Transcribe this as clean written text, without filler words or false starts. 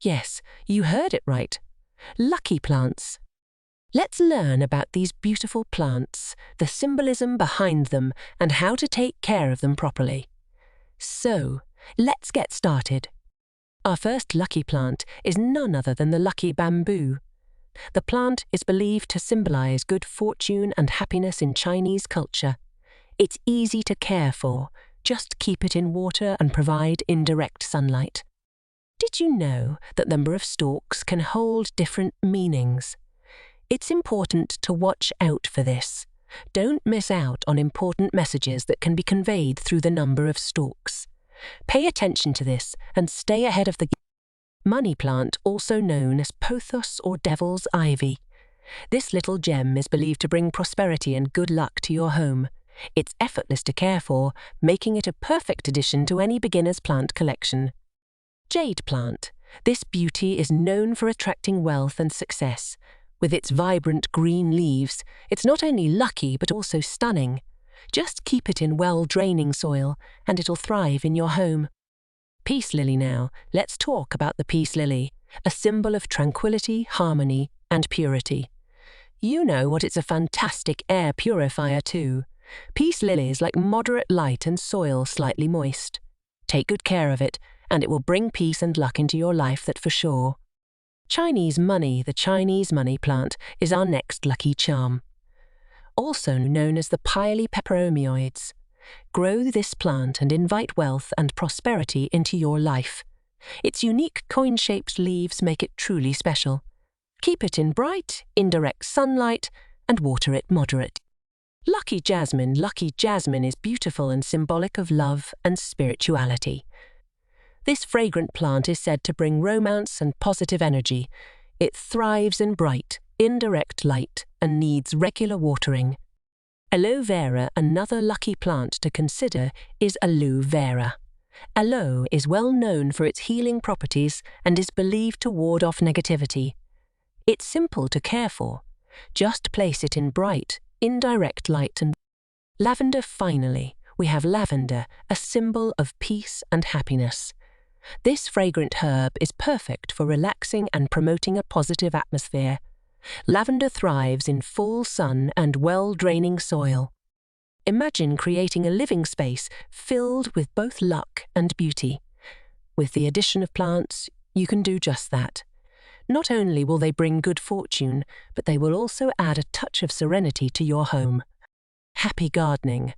Yes, you heard it right. Lucky plants. Let's learn about these beautiful plants, the symbolism behind them, and how to take care of them properly. So, let's get started. Our first lucky plant is none other than the lucky bamboo. The plant is believed to symbolize good fortune and happiness in Chinese culture. It's easy to care for. Just keep it in water and provide indirect sunlight. Did you know that the number of stalks can hold different meanings? It's important to watch out for this. Don't miss out on important messages that can be conveyed through the number of stalks. Pay attention to this and stay ahead of the money plant, also known as pothos or devil's ivy. This little gem is believed to bring prosperity and good luck to your home. It's effortless to care for, making it a perfect addition to any beginner's plant collection. Jade plant. This beauty is known for attracting wealth and success. With its vibrant green leaves, it's not only lucky but also stunning. Just keep it in well-draining soil, and it'll thrive in your home. Peace lily now. Let's talk about the peace lily, a symbol of tranquility, harmony, and purity. You know what, it's a fantastic air purifier too. Peace lilies like moderate light and soil slightly moist. Take good care of it, and it will bring peace and luck into your life, that for sure. Chinese money. The Chinese money plant is our next lucky charm. Also known as the pepperomioids. Grow this plant and invite wealth and prosperity into your life. Its unique coin-shaped leaves make it truly special. Keep it in bright, indirect sunlight and water it moderate. Lucky jasmine. Lucky jasmine is beautiful and symbolic of love and spirituality. This fragrant plant is said to bring romance and positive energy. It thrives in bright, indirect light and needs regular watering. Aloe vera. Another lucky plant to consider is aloe vera. Aloe is well known for its healing properties and is believed to ward off negativity. It's simple to care for. Just place it in bright, indirect light and lavender. Finally, we have lavender, a symbol of peace and happiness. This fragrant herb is perfect for relaxing and promoting a positive atmosphere. Lavender thrives in full sun and well-draining soil. Imagine creating a living space filled with both luck and beauty. With the addition of plants, you can do just that. Not only will they bring good fortune, but they will also add a touch of serenity to your home. Happy gardening!